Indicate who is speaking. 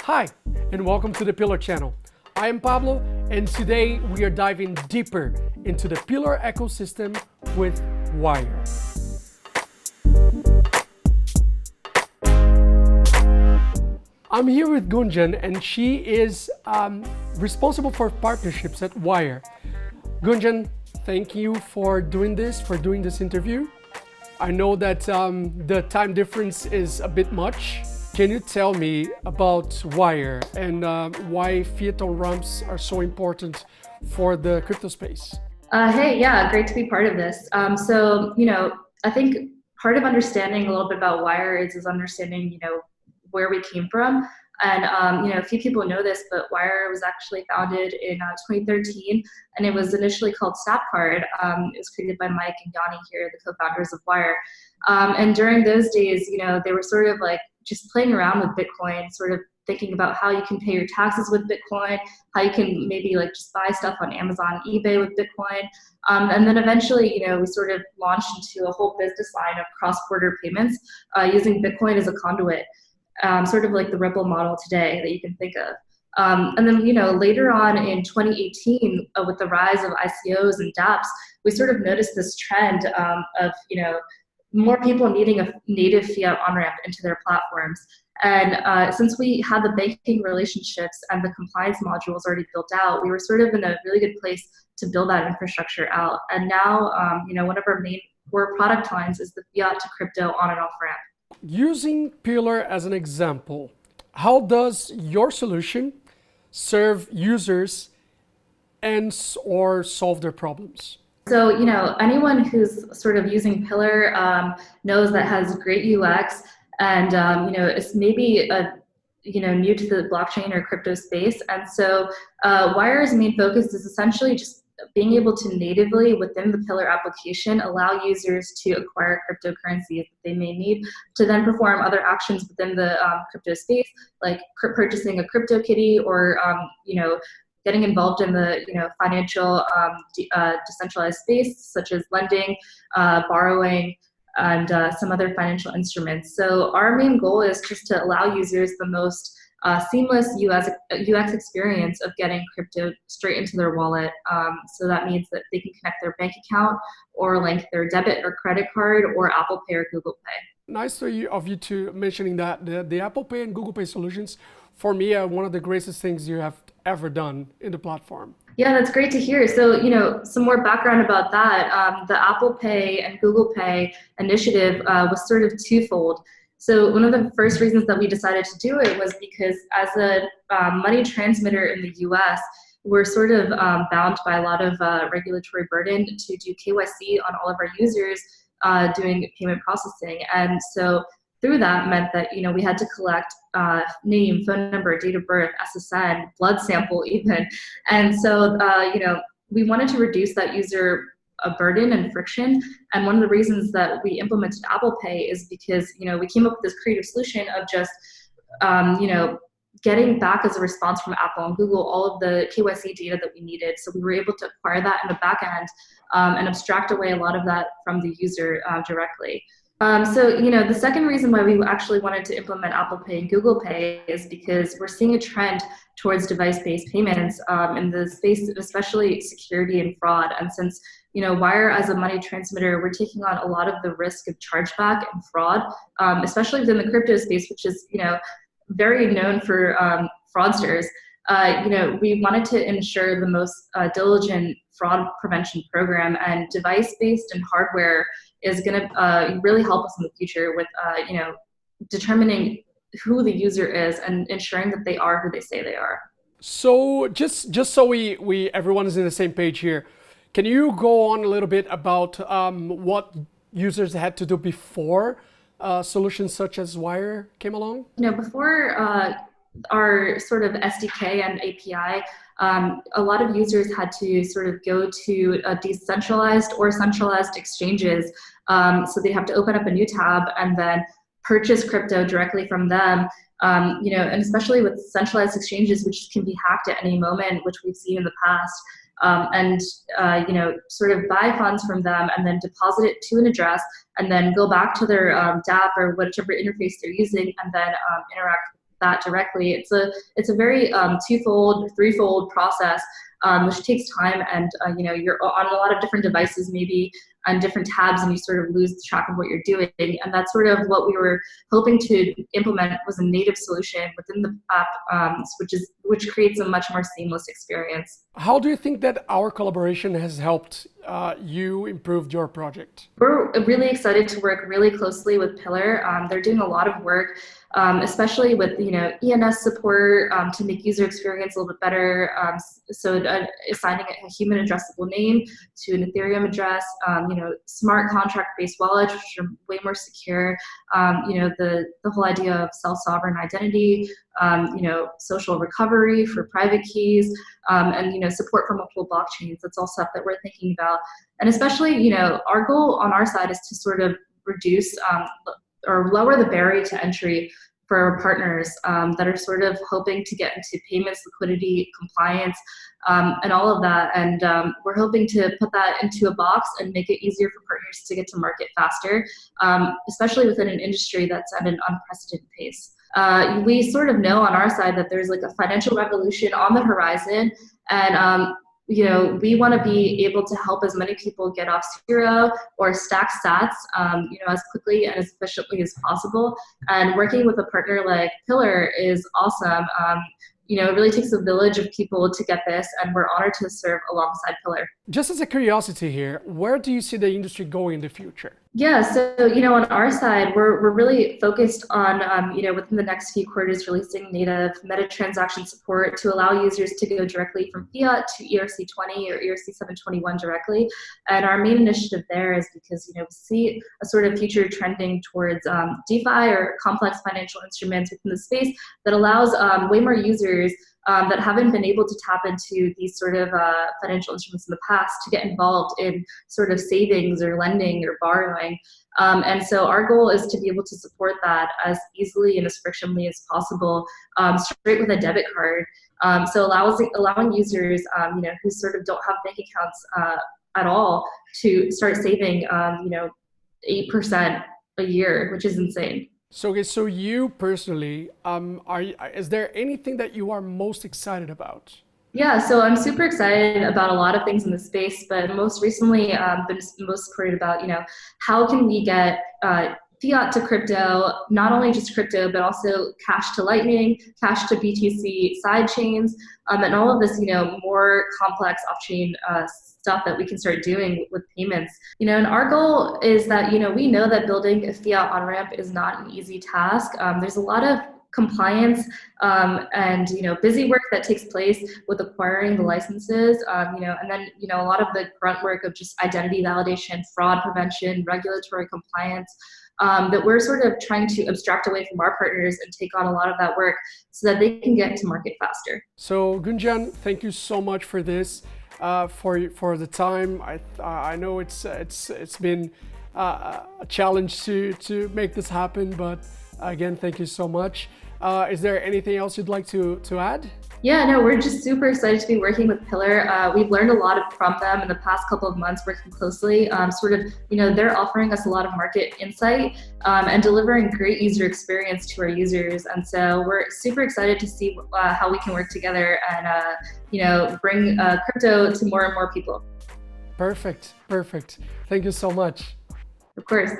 Speaker 1: Hi, and welcome to the Pillar channel. I am Pablo, and today we are diving deeper into the Pillar ecosystem with Wyre. I'm here with Gunjan, and she is responsible for partnerships at Wyre. Gunjan, thank you for doing this interview. I know that the time difference is a bit much. Can you tell me about Wyre and why fiat on ramps are so important for the crypto space?
Speaker 2: Hey, yeah, great to be part of this. I think part of understanding a little bit about Wyre is understanding, where we came from. And, a few people know this, but Wyre was actually founded in 2013, and it was initially called Snapcard. It was created by Mike and Yanni here, the co-founders of Wyre. And during those days, they were sort of like just playing around with Bitcoin, sort of thinking about how you can pay your taxes with Bitcoin, how you can maybe like just buy stuff on Amazon, eBay with Bitcoin. And then eventually, we sort of launched into a whole business line of cross-border payments using Bitcoin as a conduit. Sort of like the Ripple model today that you can think of. And then, later on in 2018, with the rise of ICOs and dApps, we sort of noticed this trend of, more people needing a native fiat on-ramp into their platforms. And since we had the banking relationships and the compliance modules already built out, we were sort of in a really good place to build that infrastructure out. And now, one of our main core product lines is the fiat to crypto on and off ramp.
Speaker 1: Using Pillar as an example, how does your solution serve users or solve their problems?
Speaker 2: So, anyone who's sort of using Pillar knows that has great UX and, it's maybe new to the blockchain or crypto space. And so Wyre's main focus is essentially just being able to natively within the Pillar application allow users to acquire cryptocurrencies that they may need to then perform other actions within the crypto space, like purchasing a CryptoKitty or getting involved in the financial decentralized space such as lending, borrowing, and some other financial instruments. So our main goal is just to allow users the most seamless UX experience of getting crypto straight into their wallet. So that means that they can connect their bank account or link their debit or credit card or Apple Pay or Google Pay.
Speaker 1: Nice of you to mentioning that the Apple Pay and Google Pay solutions, for me, are one of the greatest things you have ever done in the platform.
Speaker 2: Yeah, that's great to hear. So, some more background about that. The Apple Pay and Google Pay initiative was sort of twofold. So one of the first reasons that we decided to do it was because as a money transmitter in the US, we're sort of bound by a lot of regulatory burden to do KYC on all of our users doing payment processing. And so through that meant that, we had to collect name, phone number, date of birth, SSN, blood sample even. And so, we wanted to reduce that user burden and friction. And one of the reasons that we implemented Apple Pay is because, we came up with this creative solution of just, getting back as a response from Apple and Google all of the KYC data that we needed. So we were able to acquire that in the back end and abstract away a lot of that from the user directly. The second reason why we actually wanted to implement Apple Pay and Google Pay is because we're seeing a trend towards device-based payments in the space, especially security and fraud. And since, Wyre as a money transmitter, we're taking on a lot of the risk of chargeback and fraud, especially within the crypto space, which is, very known for fraudsters. We wanted to ensure the most diligent fraud prevention program, and device-based and hardware is going to really help us in the future with, determining who the user is and ensuring that they are who they say they are.
Speaker 1: So just so we everyone is in the same page here, can you go on a little bit about what users had to do before solutions such as Wyre came along?
Speaker 2: Before our sort of SDK and API, a lot of users had to sort of go to decentralized or centralized exchanges. So they'd have to open up a new tab and then purchase crypto directly from them. And especially with centralized exchanges, which can be hacked at any moment, which we've seen in the past. Sort of buy funds from them and then deposit it to an address and then go back to their dApp or whichever interface they're using and then interact that directly. It's a very twofold, threefold process, which takes time, and you're on a lot of different devices, maybe on different tabs, and you sort of lose track of what you're doing. And that's sort of what we were hoping to implement, was a native solution within the app, which creates a much more seamless experience.
Speaker 1: How do you think that our collaboration has helped you improve your project?
Speaker 2: We're really excited to work really closely with Pillar. They're doing a lot of work, especially with ENS support, to make user experience a little bit better. Assigning a human addressable name to an Ethereum address, smart contract-based wallets, which are way more secure. The whole idea of self-sovereign identity, social recovery for private keys, and support for multiple blockchains. That's all stuff that we're thinking about. And especially, our goal on our side is to sort of reduce or lower the barrier to entry for our partners that are sort of hoping to get into payments, liquidity, compliance, and all of that. And we're hoping to put that into a box and make it easier for partners to get to market faster, especially within an industry that's at an unprecedented pace. We sort of know on our side that there's like a financial revolution on the horizon, and we want to be able to help as many people get off zero or stack sats, as quickly and as efficiently as possible. And working with a partner like Pillar is awesome. It really takes a village of people to get this, and we're honored to serve alongside Pillar.
Speaker 1: Just as a curiosity here, where do you see the industry going in the future?
Speaker 2: Yeah, so on our side, we're really focused on within the next few quarters releasing native meta transaction support to allow users to go directly from fiat to ERC20 or ERC721 directly. And our main initiative there is because we see a sort of future trending towards DeFi or complex financial instruments within the space that allows way more users that haven't been able to tap into these sort of financial instruments in the past to get involved in sort of savings or lending or borrowing. And so our goal is to be able to support that as easily and as frictionlessly as possible, straight with a debit card. So allowing users, who sort of don't have bank accounts at all, to start saving, 8% a year, which is insane.
Speaker 1: So you personally, is there anything that you are most excited about?
Speaker 2: Yeah, so I'm super excited about a lot of things in the space, but most recently, been most worried about, how can we get fiat to crypto, not only just crypto, but also cash to Lightning, cash to BTC side chains, and all of this, more complex off-chain stuff that we can start doing with payments. And our goal is that, we know that building a fiat on-ramp is not an easy task. There's a lot of compliance and busy work that takes place with acquiring the licenses, and then a lot of the grunt work of just identity validation, fraud prevention, regulatory compliance, that we're sort of trying to abstract away from our partners and take on a lot of that work so that they can get to market faster.
Speaker 1: So Gunjan, thank you so much for this, for the time. I know it's been a challenge to make this happen, but again, thank you so much. Is there anything else you'd like to add?
Speaker 2: Yeah, no, we're just super excited to be working with Pillar. We've learned a lot from them in the past couple of months working closely. They're offering us a lot of market insight and delivering great user experience to our users. And so we're super excited to see how we can work together and bring crypto to more and more people.
Speaker 1: Perfect. Thank you so much.
Speaker 2: Of course.